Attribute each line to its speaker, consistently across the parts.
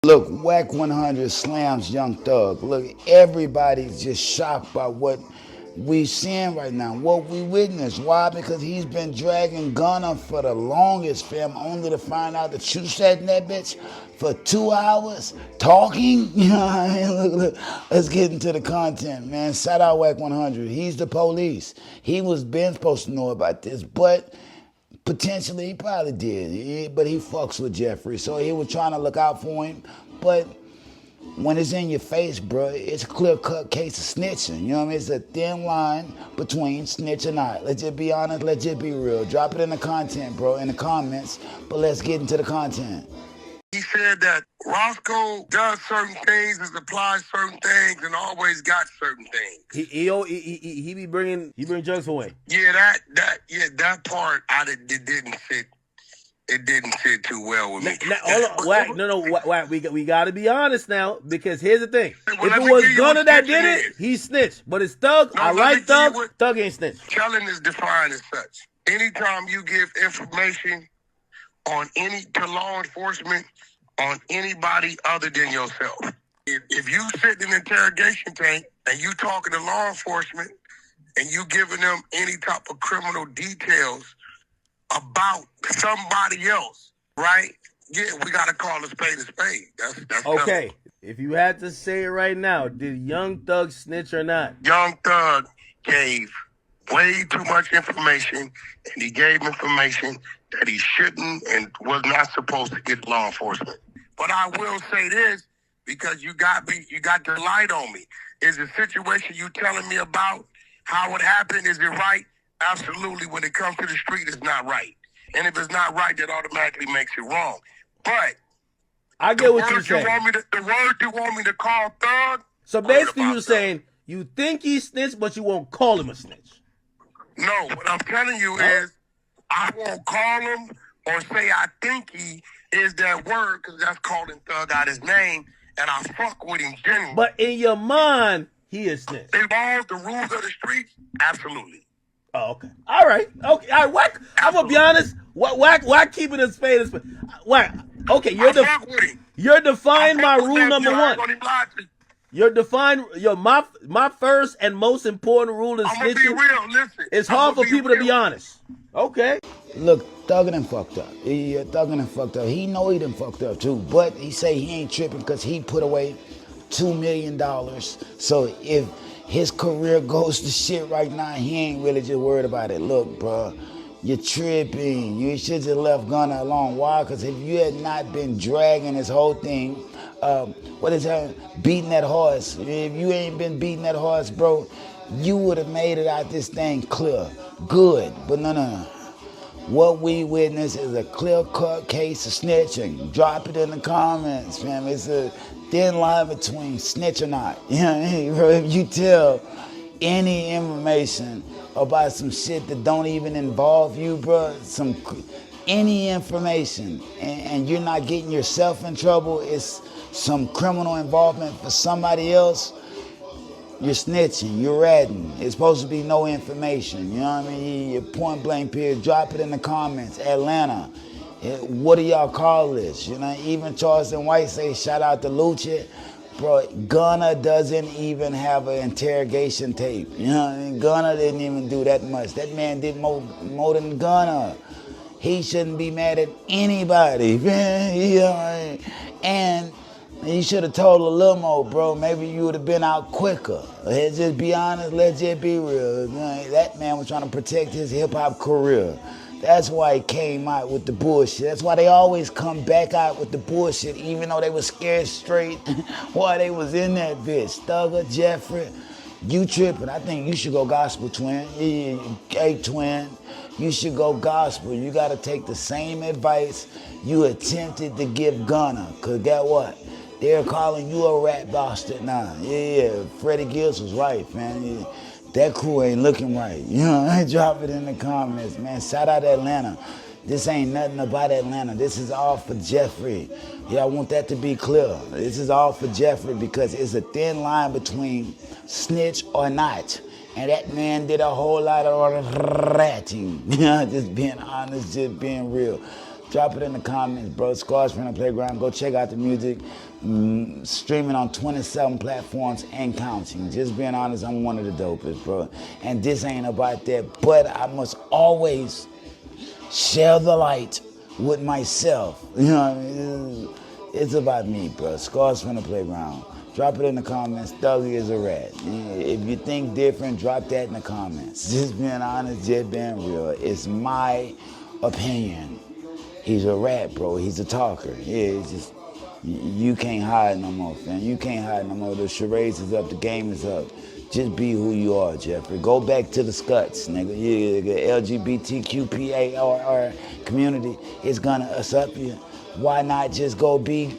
Speaker 1: Look, Wack 100 slams Young Thug. Look, everybody's just shocked by what we seeing right now, what we witness. Why? Because he's been dragging Gunna for the longest, fam, only to find out that you sat in that bitch for 2 hours talking. You know what I mean? Look, let's get into the content, man. Shout out Wack 100. He's the police. He was been supposed to know about this, but potentially, he probably did, but he fucks with Jeffrey, so he was trying to look out for him. But when it's in your face, bro, it's a clear-cut case of snitching. You know what I mean? It's a thin line between snitch and not. Let's just be honest. Let's just be real. Drop it in the content, bro, in the comments. But let's get into the content.
Speaker 2: He said that Roscoe does certain things and supplies certain things and always got certain things.
Speaker 3: He be bringing drugs away.
Speaker 2: Yeah, that part it didn't fit. It didn't sit too well with me.
Speaker 3: Wack, we got to be honest now, because here's the thing.
Speaker 2: Well,
Speaker 3: if it was Gunna that did it, he snitched. But it's Thug.
Speaker 2: No,
Speaker 3: I like Thug. Thug ain't snitched.
Speaker 2: Telling is defined as such. Anytime you give information to law enforcement on anybody other than yourself. If you sit in an interrogation tank and you talking to law enforcement and you giving them any type of criminal details about somebody else, right? Yeah, we got to call a spade a spade. That's
Speaker 3: okay.
Speaker 2: tough.
Speaker 3: If you had to say it right now, did Young Thug snitch or not?
Speaker 2: Young Thug gave way too much information, and he gave information that he shouldn't and was not supposed to get law enforcement. But I will say this, because you got the light on me. Is the situation you telling me about how it happened, is it right? Absolutely. When it comes to the street, it's not right. And if it's not right, that automatically makes it wrong. But
Speaker 3: I get what you're saying.
Speaker 2: The word you want me to call Thug?
Speaker 3: So basically you're saying you think he snitched, but you won't call him a snitch.
Speaker 2: No, what I'm telling you is I won't call him or say I think he is that word, because that's calling Thug out his name, and I fuck with him genuinely.
Speaker 3: But in your mind, he is snitch.
Speaker 2: They laws, the rules of the streets? Absolutely.
Speaker 3: Oh, okay. All right. Okay. All right. Wack, I'm gonna be honest. Wack keeping a spade a spade. Wack. Okay. You're defying my rule number one. You're defying my first and most important rule is snitching.
Speaker 2: Be real. Listen.
Speaker 3: It's hard for people to be honest. Okay.
Speaker 1: Look, Thug done fucked up. Thug done fucked up. He know he done fucked up too, but he say he ain't tripping because he put away $2 million. So if his career goes to shit right now, he ain't really just worried about it. Look, bro, you're tripping. You should just left Gunna alone. Why? Because if you had not been dragging this whole thing, beating that horse. If you ain't been beating that horse, bro, you would have made it out this thing clear. Good. But no. What we witness is a clear-cut case of snitching. Drop it in the comments, fam. It's a thin line between snitch or not. You know what I mean, bro? If you tell any information about some shit that don't even involve you, bro, any information, and you're not getting yourself in trouble, it's some criminal involvement for somebody else, you're snitching, you're ratting. It's supposed to be no information. You know what I mean? You point blank period. Drop it in the comments. Atlanta. What do y'all call this? You know, even Charleston White say shout out to Lucha. Bro, Gunna doesn't even have an interrogation tape. You know what I mean? Gunna didn't even do that much. That man did more than Gunna. He shouldn't be mad at anybody, man. You know what I mean? And you should have told a little more, bro. Maybe you would have been out quicker. Let's just be honest. Let's just be real. That man was trying to protect his hip-hop career. That's why he came out with the bullshit. That's why they always come back out with the bullshit, even though they was scared straight while they was in that bitch. Thugger, Jeffrey, you tripping. I think you should go gospel, twin. Hey, twin, you should go gospel. You got to take the same advice you attempted to give Gunna. Because guess what? They're calling you a rat bastard now. Yeah, Freddie Gibbs was right, man. Yeah, that crew ain't looking right. You know, drop it in the comments, man. Shout out Atlanta. This ain't nothing about Atlanta. This is all for Jeffrey. Yeah, I want that to be clear. This is all for Jeffrey because it's a thin line between snitch or not. And that man did a whole lot of ratting. Just being honest, just being real. Drop it in the comments, bro. Scars from the Playground. Go check out the music. Streaming on 27 platforms and counting. Just being honest, I'm one of the dopest, bro. And this ain't about that, but I must always share the light with myself. You know what I mean? It's about me, bro. Scars from the Playground. Drop it in the comments. Thuggy is a rat. If you think different, drop that in the comments. Just being honest, just being real. It's my opinion. He's a rat, bro. He's a talker. Yeah, it's just, you can't hide no more, fam. You can't hide no more. The charades is up. The game is up. Just be who you are, Jeffrey. Go back to the scuts, nigga. Yeah, the LGBTQPARR community is gonna accept you. Why not just go be,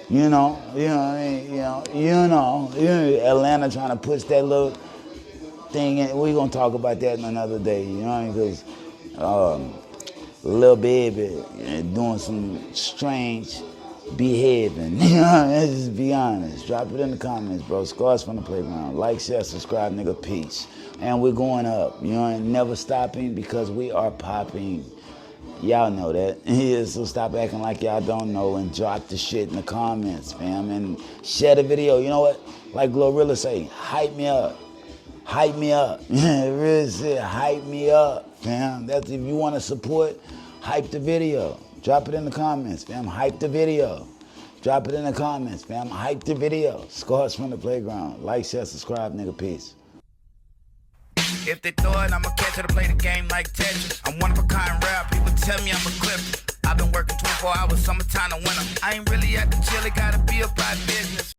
Speaker 1: you know what I mean? Atlanta trying to push that little thing in. We're gonna talk about that in another day, you know what I mean? Because Lil Baby doing some strange behaving. You know, let's just be honest. Drop it in the comments, bro. Scars from the Playground. Like, share, subscribe, nigga. Peace. And we're going up. You know, never stopping because we are popping. Y'all know that. Yeah, so stop acting like y'all don't know and drop the shit in the comments, fam. And share the video. You know what? Like Glorilla say, hype me up. Hype me up. Yeah, really said, hype me up, fam. That's if you want to support, hype the video. Drop it in the comments, fam. Hype the video. Drop it in the comments, fam. Hype the video. Scars from the Playground. Like, share, subscribe, nigga. Peace.
Speaker 4: If they throw it, I'ma catch it or play the game like Tetris. I'm one of a kind rap. People tell me I'm a clip. I've been working 24 hours, summertime to winter. I ain't really at the chill, it gotta be about business.